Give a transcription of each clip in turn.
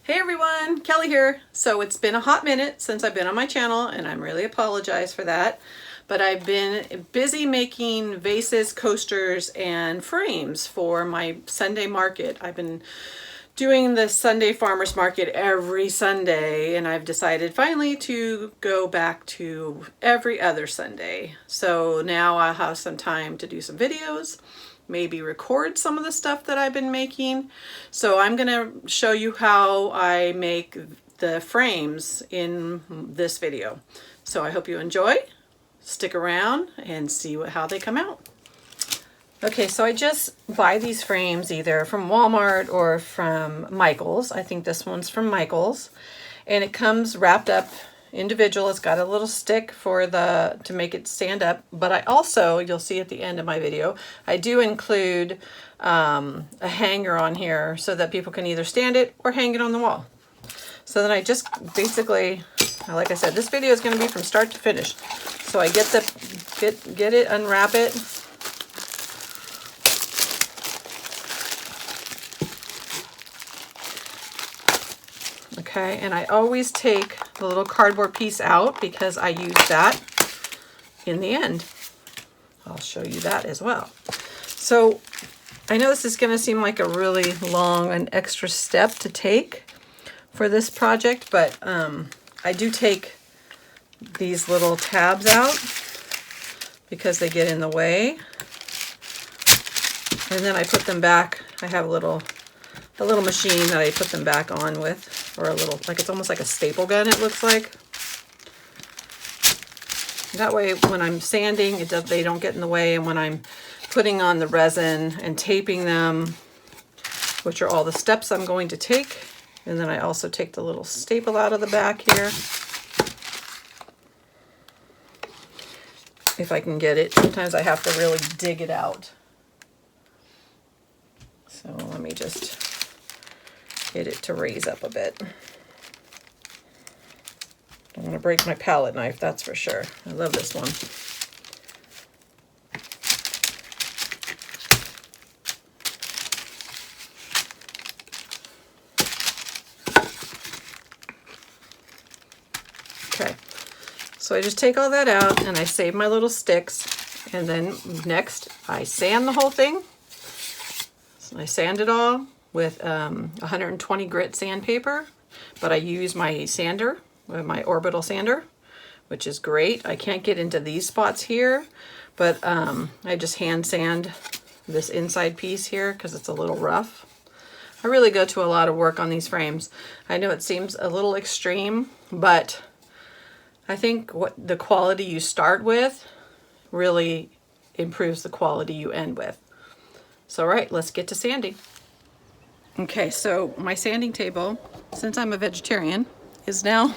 Hey everyone, Kelly here. So it's been a hot minute since I've been on my channel and I'm really apologize for that. But I've been busy making vases, coasters, and frames for my Sunday market. I've been doing the Sunday farmers market every Sunday, and I've decided finally to go back to every other Sunday. So now I'll have some time to do some videos, maybe record some of the stuff that I've been making. So I'm gonna show you how I make the frames in this video. So I hope you enjoy. Stick around and see how they come out. Okay, so I just buy these frames either from Walmart or from Michaels. I think this one's from Michaels. And it comes wrapped up individual. It's got a little stick for to make it stand up. But I also, you'll see at the end of my video, I do include a hanger on here so that people can either stand it or hang it on the wall. So then I just basically, like I said, this video is going to be from start to finish. So I get it, unwrap it. Okay, and I always take the little cardboard piece out because I use that in the end. I'll show you that as well. So I know this is going to seem like a really long and extra step to take for this project, but I do take these little tabs out because they get in the way. And then I put them back. I have a little machine that I put them back on with, or a little, like it's almost like a staple gun, it looks like. That way when I'm sanding, they don't get in the way, and when I'm putting on the resin and taping them, which are all the steps I'm going to take. And then I also take the little staple out of the back here. If I can get it. Sometimes I have to really dig it out. So let me just get it to raise up a bit. Don't want to break my palette knife, that's for sure. I love this one. Okay, so I just take all that out and I save my little sticks, and then next I sand the whole thing. So I sand it all with 120 grit sandpaper, but I use my sander, my orbital sander, which is great. I can't get into these spots here, but I just hand sand this inside piece here because it's a little rough. I really go to a lot of work on these frames. I know it seems a little extreme, but I think the quality you start with really improves the quality you end with. So, all right, let's get to sanding. Okay, so my sanding table, since I'm a vegetarian, is now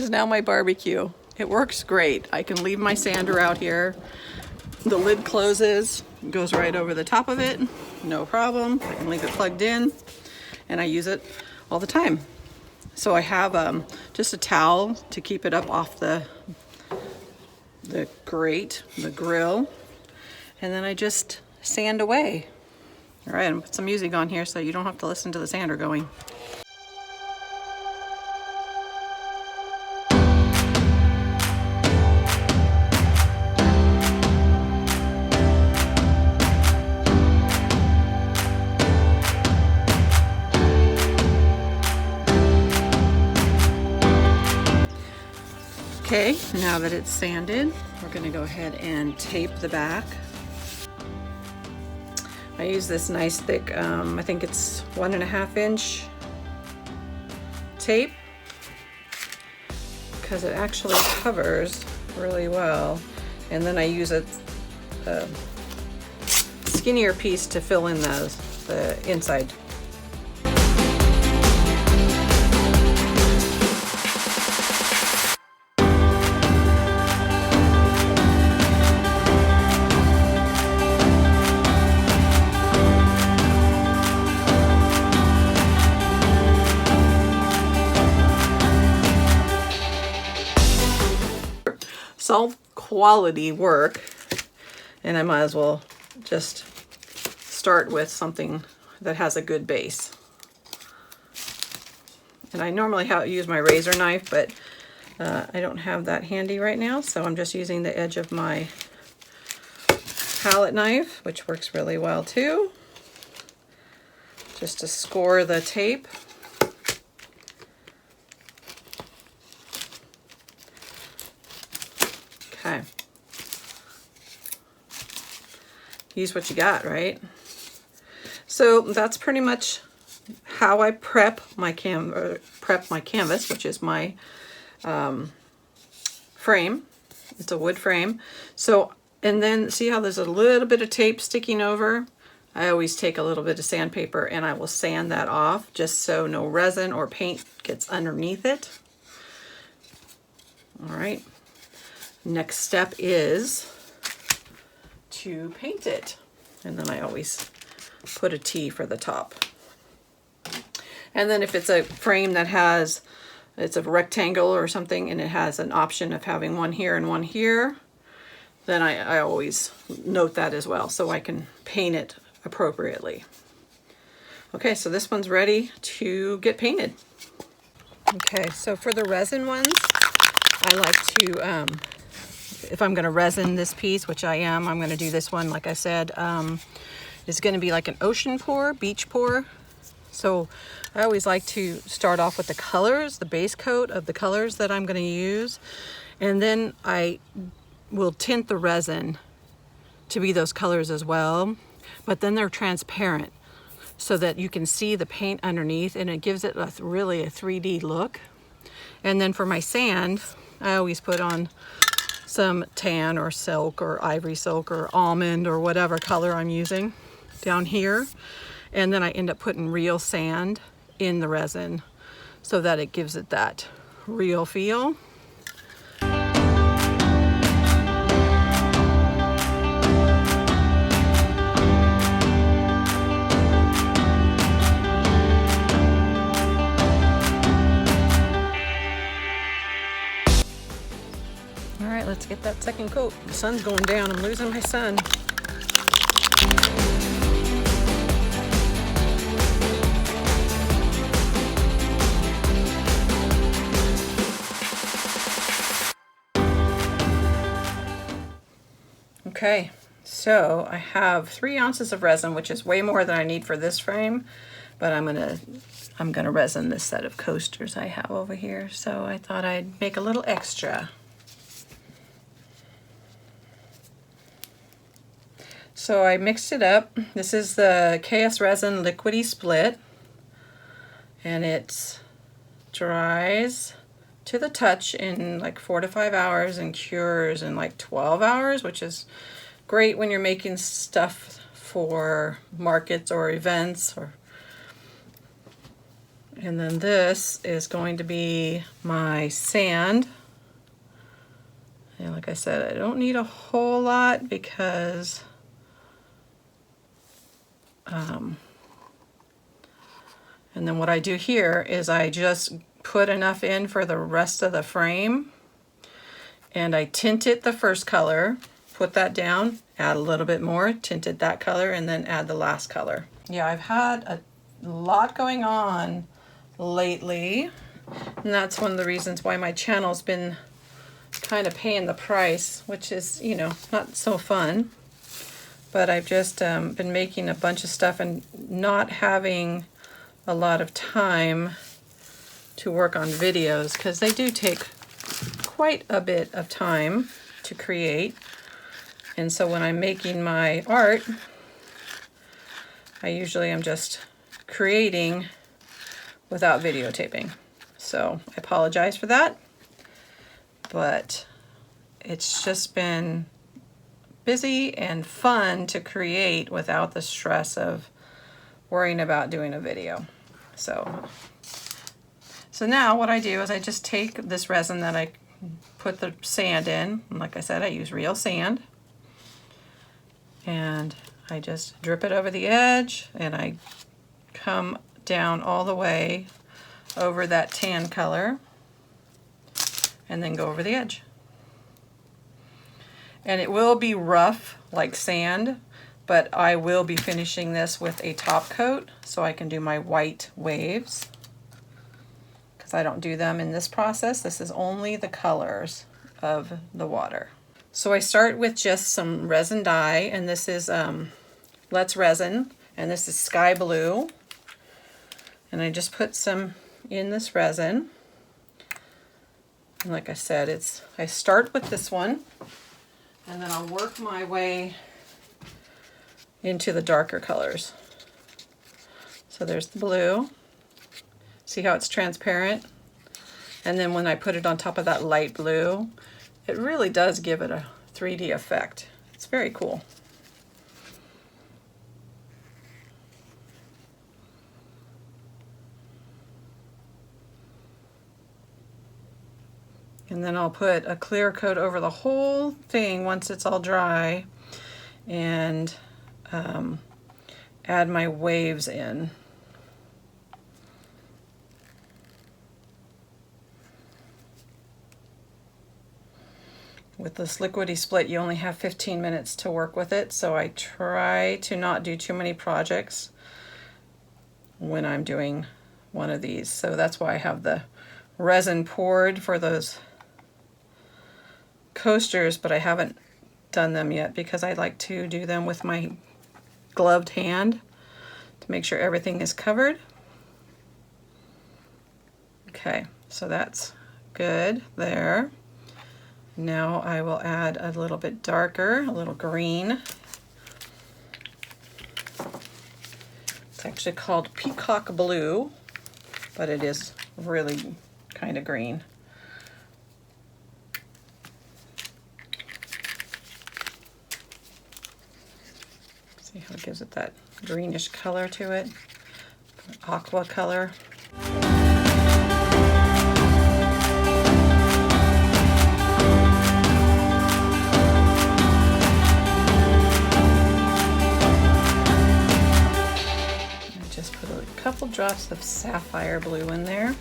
my barbecue. It works great. I can leave my sander out here. The lid closes, goes right over the top of it, no problem. I can leave it plugged in, and I use it all the time. So I have just a towel to keep it up off the grate, the grill, and then I just sand away. All right, I'm gonna put some music on here so you don't have to listen to the sander going. Okay, now that it's sanded, we're gonna go ahead and tape the back. I use this nice thick, I think it's 1.5 inch tape because it actually covers really well. And then I use a skinnier piece to fill in the inside. Solve quality work, and I might as well just start with something that has a good base. And I normally use my razor knife, but I don't have that handy right now, so I'm just using the edge of my palette knife, which works really well too, just to score the tape. Okay. Use what you got, right? So that's pretty much how I prep my canvas, which is my frame. It's a wood frame. So, and then see how there's a little bit of tape sticking over? I always take a little bit of sandpaper and I will sand that off just so no resin or paint gets underneath it. All right. Next step is to paint it. And then I always put a T for the top. And then if it's a frame that has, it's a rectangle or something, and it has an option of having one here and one here, then I always note that as well so I can paint it appropriately. Okay, so this one's ready to get painted. Okay, so for the resin ones, I like to, if I'm gonna resin this piece, which I am, I'm gonna do this one, like I said, it's gonna be like an ocean pour, beach pour. So I always like to start off with the colors, the base coat of the colors that I'm gonna use. And then I will tint the resin to be those colors as well. But then they're transparent so that you can see the paint underneath, and it gives it really a 3D look. And then for my sand, I always put on some tan or silk or ivory silk or almond or whatever color I'm using down here. And then I end up putting real sand in the resin so that it gives it that real feel. All right, let's get that second coat. The sun's going down. I'm losing my sun. Okay, so I have 3 ounces of resin, which is way more than I need for this frame, but I'm gonna resin this set of coasters I have over here. So I thought I'd make a little extra. So I mixed it up. This is the KS Resin Liquidy Split, and it dries to the touch in like 4 to 5 hours and cures in like 12 hours, which is great when you're making stuff for markets or events. And then this is going to be my sand. And like I said, I don't need a whole lot because and then what I do here is I just put enough in for the rest of the frame, and I tint it the first color, put that down, add a little bit more, tint it that color, and then add the last color. Yeah, I've had a lot going on lately, and that's one of the reasons why my channel's been kind of paying the price, which is, you know, not so fun. But I've just been making a bunch of stuff and not having a lot of time to work on videos because they do take quite a bit of time to create. And so when I'm making my art, I usually am just creating without videotaping. So I apologize for that, but it's just been busy and fun to create without the stress of worrying about doing a video. So now what I do is I just take this resin that I put the sand in, and like I said, I use real sand, and I just drip it over the edge, and I come down all the way over that tan color and then go over the edge. And it will be rough like sand, but I will be finishing this with a top coat so I can do my white waves. because I don't do them in this process. This is only the colors of the water. So I start with just some resin dye, and this is Let's Resin, and this is Sky Blue. And I just put some in this resin. And like I said, I start with this one, and then I'll work my way into the darker colors. So there's the blue. See how it's transparent? And then when I put it on top of that light blue, it really does give it a 3D effect. It's very cool. And then I'll put a clear coat over the whole thing once it's all dry, and add my waves in. With this liquidy split, you only have 15 minutes to work with it, so I try to not do too many projects when I'm doing one of these. So that's why I have the resin poured for those coasters, but I haven't done them yet because I like to do them with my gloved hand to make sure everything is covered. Okay, so that's good there. Now I will add a little bit darker, a little green. It's actually called Peacock Blue, but it is really kind of green. See how it gives it that greenish color to it, aqua color. Couple drops of sapphire blue in there. And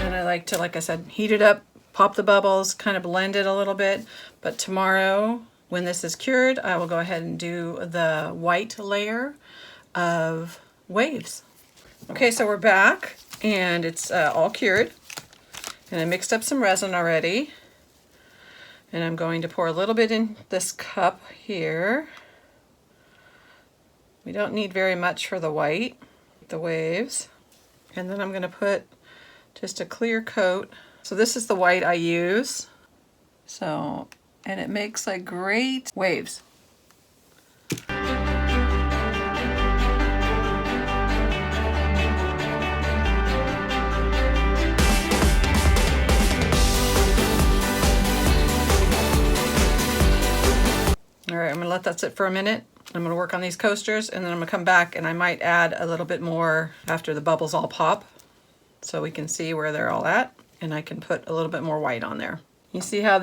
then I like to, like I said, heat it up, pop the bubbles, kind of blend it a little bit. But tomorrow, when this is cured, I will go ahead and do the white layer of waves. Okay, so we're back, and it's all cured, and I mixed up some resin already, and I'm going to pour a little bit in this cup here. We don't need very much for the white, the waves, and then I'm going to put just a clear coat. So this is the white I use, so, and it makes like great waves. All right, I'm gonna let that sit for a minute. I'm gonna work on these coasters, and then I'm gonna come back and I might add a little bit more after the bubbles all pop so we can see where they're all at, and I can put a little bit more white on there. You see how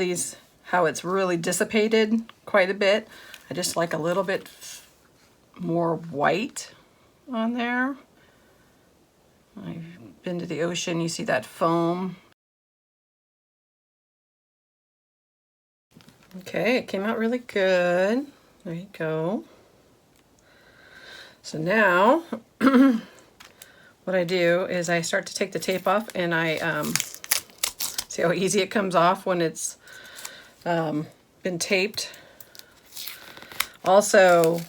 it's really dissipated quite a bit? I just like a little bit more white on there. I've been to the ocean, you see that foam. Okay, it came out really good. There you go. So now, what I do is I start to take the tape off, and I see how easy it comes off when it's been taped. Also,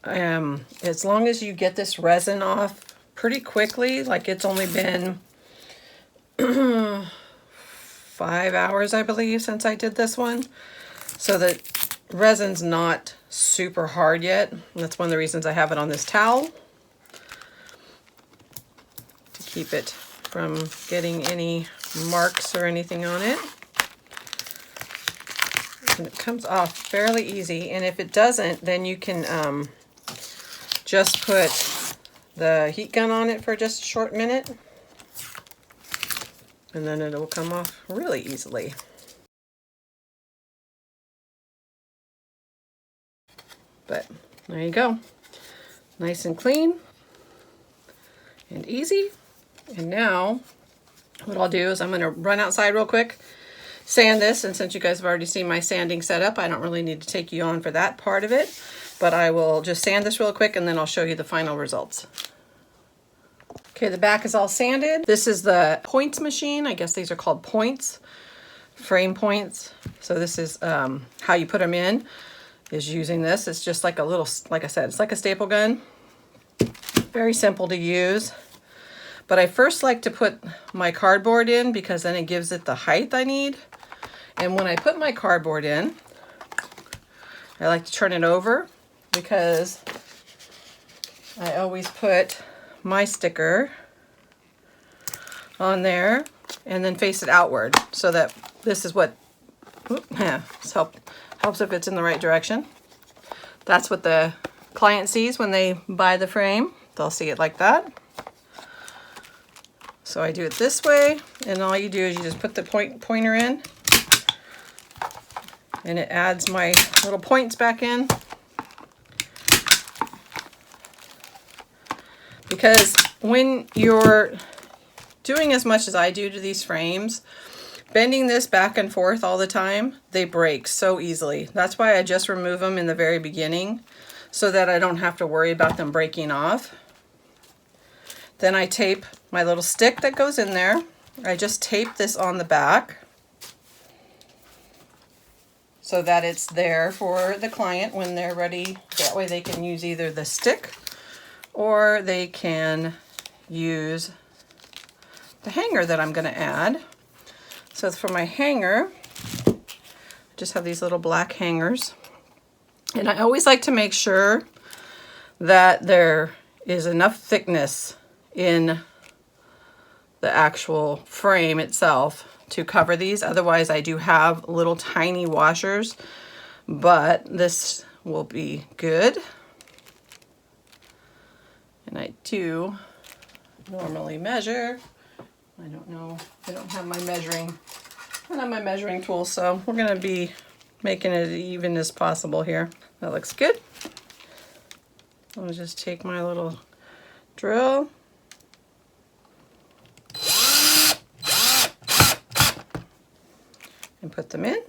as long as you get this resin off pretty quickly, like it's only been 5 hours, I believe, since I did this one. So the resin's not super hard yet. That's one of the reasons I have it on this towel, to keep it from getting any marks or anything on it. And it comes off fairly easy. And if it doesn't, then you can just put the heat gun on it for just a short minute, and then it will come off really easily. But there you go. Nice and clean and easy. And now what I'll do is I'm going to run outside real quick, sand this, and since you guys have already seen my sanding setup, I don't really need to take you on for that part of it, but I will just sand this real quick and then I'll show you the final results. Okay, the back is all sanded. This is the points machine. I guess these are called points, frame points. So this is how you put them in, is using this. It's just like a little, like I said, it's like a staple gun. Very simple to use. But I first like to put my cardboard in because then it gives it the height I need. And when I put my cardboard in, I like to turn it over because I always put my sticker on there and then face it outward so that this is what helps if it's in the right direction. That's what the client sees when they buy the frame. They'll see it like that. So I do it this way, and all you do is you just put the pointer in and it adds my little points back in. Because when you're doing as much as I do to these frames, bending this back and forth all the time, they break so easily. That's why I just remove them in the very beginning so that I don't have to worry about them breaking off. Then I tape my little stick that goes in there. I just tape this on the back so that it's there for the client when they're ready. That way they can use either the stick or they can use the hanger that I'm going to add. So for my hanger, I just have these little black hangers. And I always like to make sure that there is enough thickness in the actual frame itself to cover these. Otherwise, I do have little tiny washers, but this will be good. And I do normally measure. I don't know, I don't have my measuring tool, so we're gonna be making it as even as possible here. That looks good. I'll just take my little drill and put them in.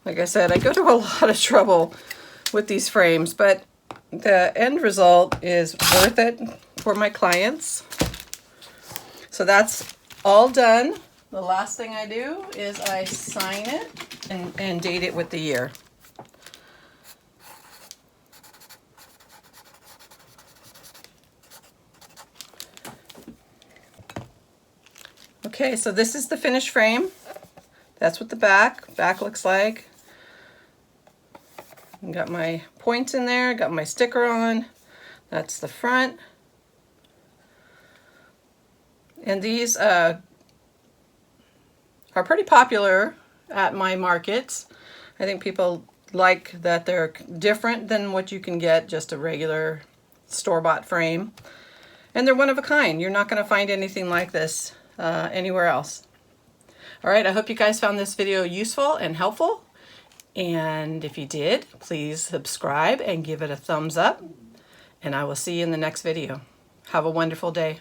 Like I said, I go to a lot of trouble with these frames, but the end result is worth it for my clients. So that's all done. The last thing I do is I sign it and date it with the year. Okay, so this is the finished frame. That's what the back looks like. I got my points in there, got my sticker on. That's the front. And these are pretty popular at my markets. I think people like that they're different than what you can get just a regular store-bought frame. And they're one of a kind. You're not going to find anything like this anywhere else. All right, I hope you guys found this video useful and helpful. And if you did, please subscribe and give it a thumbs up. And I will see you in the next video. Have a wonderful day.